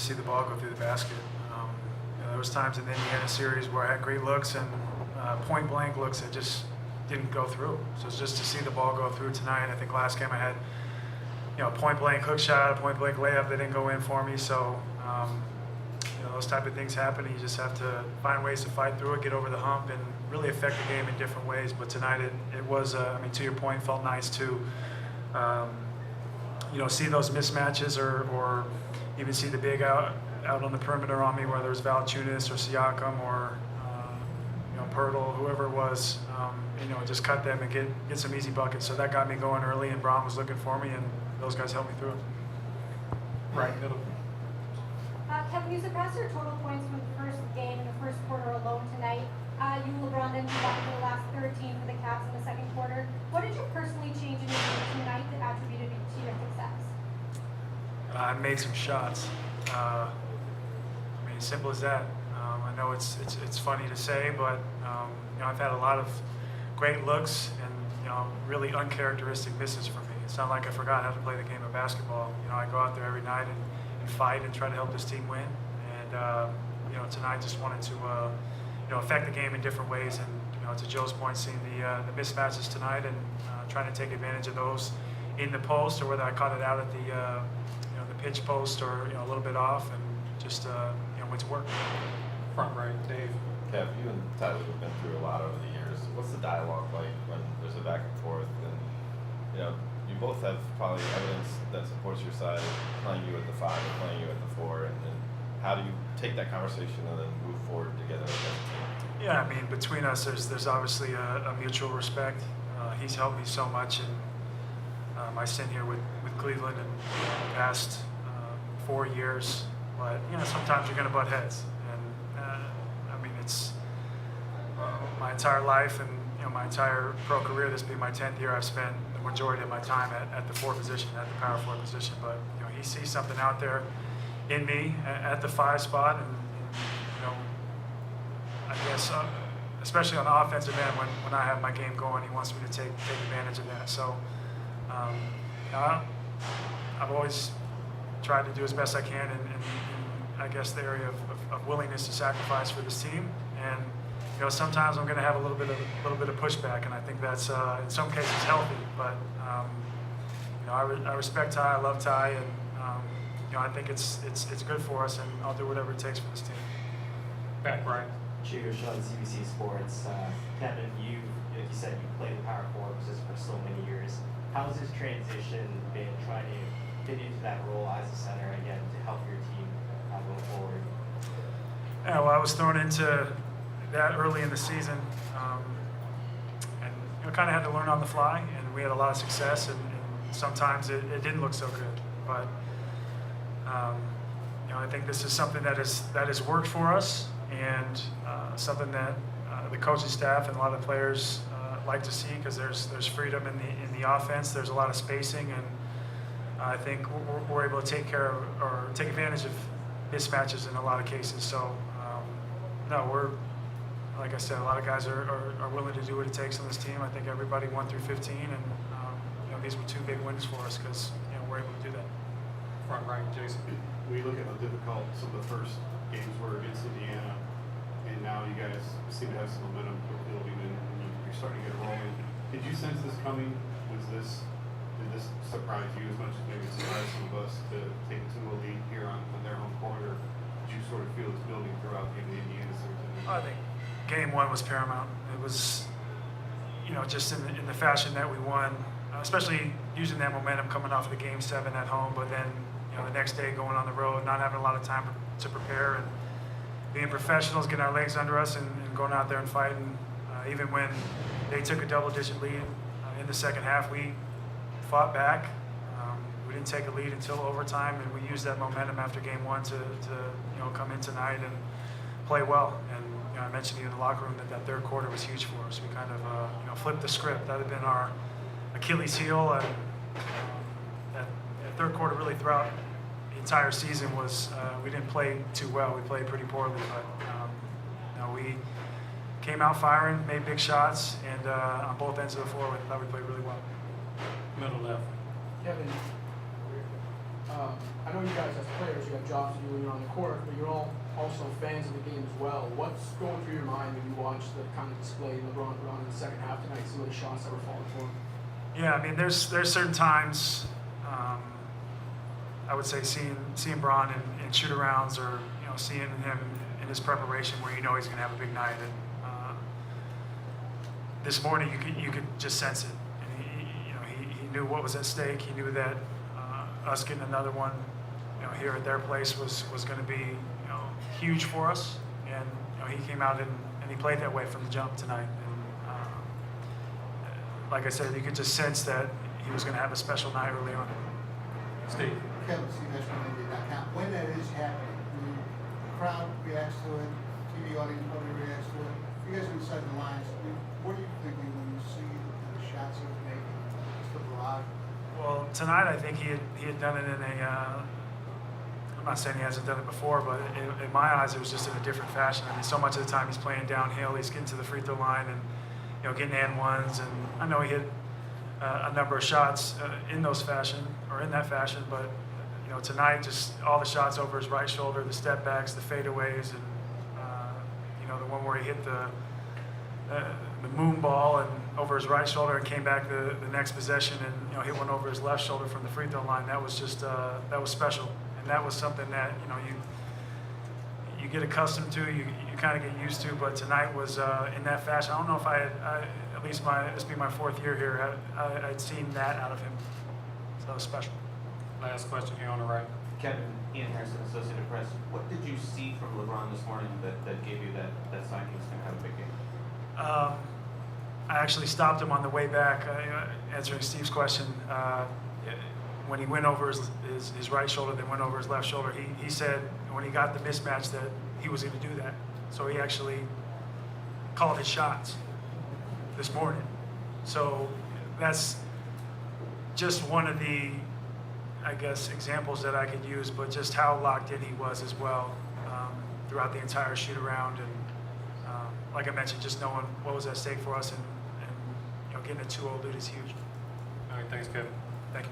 see the ball go through the basket. There was times in the Indiana series where I had great looks and point blank looks that just didn't go through. So it's just to see the ball go through tonight. I think last game I had, point blank hook shot, a point blank layup that didn't go in for me. So, those type of things happen. And you just have to find ways to fight through it, get over the hump, and really affect the game in different ways. But tonight it was, to your point, felt nice to, see those mismatches or even see the big out on the perimeter on me, whether it was Valanciunas or Siakam or Pirtle, whoever it was, just cut them and get some easy buckets. So that got me going early, and Braun was looking for me, and those guys helped me through it. Right, middle. Kevin, you surpassed your total points from the first game in the first quarter alone tonight. You and LeBron then combined for the last 13 for the Cavs in the second quarter. What did you personally change in your game tonight that attributed to your success? I made some shots. Simple as that. I know it's funny to say, but I've had a lot of great looks and really uncharacteristic misses for me. It's not like I forgot how to play the game of basketball. I go out there every night and fight and try to help this team win. And tonight just wanted to affect the game in different ways. And to Joe's point, seeing the mismatches tonight and trying to take advantage of those in the post, or whether I caught it out at the pitch post or a little bit off, and just went to work. Front right, Dave. Kev, you and Tyler have been through a lot over the years. What's the dialogue like when there's a back and forth? And you both have probably evidence that supports your side, playing you at the 5 and playing you at the 4. And how do you take that conversation and then move forward together as a team? Yeah, between us, there's obviously a mutual respect. He's helped me so much in my stint here with Cleveland in the past 4 years. But sometimes you're going to butt heads, and it's my entire life and my entire pro career. This being my 10th year, I've spent the majority of my time at the 4 position, at the power forward position. But he sees something out there in me at the 5 spot, and I guess especially on the offensive end, when I have my game going, he wants me to take advantage of that. So I've always tried to do as best I can in I guess the area of willingness to sacrifice for this team. And sometimes I'm going to have a little bit of pushback, and I think that's in some cases healthy. But I respect Ty, I love Ty, and I think it's good for us, and I'll do whatever it takes for this team. Back right. Cheers, Sean, CBC Sports. Kevin, you said you played the power forward position for so many years. How's this transition been, trying to fit into that role as a center again to help your team going forward? Yeah, well, I was thrown into that early in the season, and kind of had to learn on the fly. And we had a lot of success, and sometimes it didn't look so good. But I think this is something that has worked for us, and something that the coaching staff and a lot of players like to see, because there's freedom in the offense. There's a lot of spacing, and I think we're able to take advantage of mismatches in a lot of cases. So we're, like I said, a lot of guys are willing to do what it takes on this team. I think everybody 1 through 15, and these were 2 big wins for us because we're able to do that. Front right, Jason. We look at how difficult some of the first games were against Indiana, and now you guys seem to have some momentum building, and you're starting to get rolling. Did you sense this coming? Did this surprise you as much as maybe it surprised some of us to take it to a lead here on their home court? Or did you sort of feel it's building throughout the Indiana series? I think game 1 was paramount. It was, just in the fashion that we won, especially using that momentum coming off of the game 7 at home, but then the next day going on the road, not having a lot of time to prepare, and being professionals, getting our legs under us, and going out there and fighting. Even when they took a double-digit lead in the second half, we fought back. We didn't take a lead until overtime, and we used that momentum after game 1 to come in tonight and play well. And I mentioned to you in the locker room that 3rd quarter was huge for us. We kind of flipped the script. That had been our Achilles heel, and that 3rd quarter really throughout the entire season was we didn't play too well. We played pretty poorly, but we came out firing, made big shots, and on both ends of the floor, I thought we played really well. Middle left. Kevin, I know you guys as players, you have jobs to do when you're on the court, but you're all also fans of the game as well. What's going through your mind when you watch the kind of display LeBron put on in the second half tonight, some of the shots that were falling for him? Yeah, I mean, there's certain times, I would say seeing Bron in shoot-arounds, or seeing him in his preparation where he's going to have a big night. And this morning you could just sense it. And he knew what was at stake. He knew that us getting another one here at their place was going to be huge for us. And he came out and he played that way from the jump tonight. And like I said, you could just sense that he was going to have a special night early on. Steve. Kevin, see, that's when they did not count. When that is happening, when the crowd reacts to it, TV audience probably reacts to it. You guys are inside the lines. What are you thinking when you see the shots he was making? Just the barrage. Well, tonight I think he had done it in a. I'm not saying he hasn't done it before, but in my eyes it was just in a different fashion. I mean, so much of the time he's playing downhill. He's getting to the free throw line and getting and ones. And I know he hit a number of shots in that fashion, but tonight just all the shots over his right shoulder, the step backs, the fadeaways, and the one where he hit the moon ball and over his right shoulder and came back the next possession and hit one over his left shoulder from the free throw line. That was just that was special, and that was something that you get accustomed to, you kind of get used to. But tonight was in that fashion. I don't know if I at least this being my fourth year here, I'd seen that out of him. So it was special. Last question here on the right. Kevin, Ian Harrison, Associated Press. What did you see from LeBron this morning that gave you that sign he was going to have a big game? I actually stopped him on the way back, answering Steve's question. When he went over his right shoulder, then went over his left shoulder, he said when he got the mismatch that he was going to do that. So he actually called his shots this morning. So that's just one of the, I guess, examples that I could use, but just how locked in he was as well throughout the entire shoot around. And like I mentioned, just knowing what was at stake for us and getting a 2-0 lead is huge. All right, thanks, Kevin. Thank you.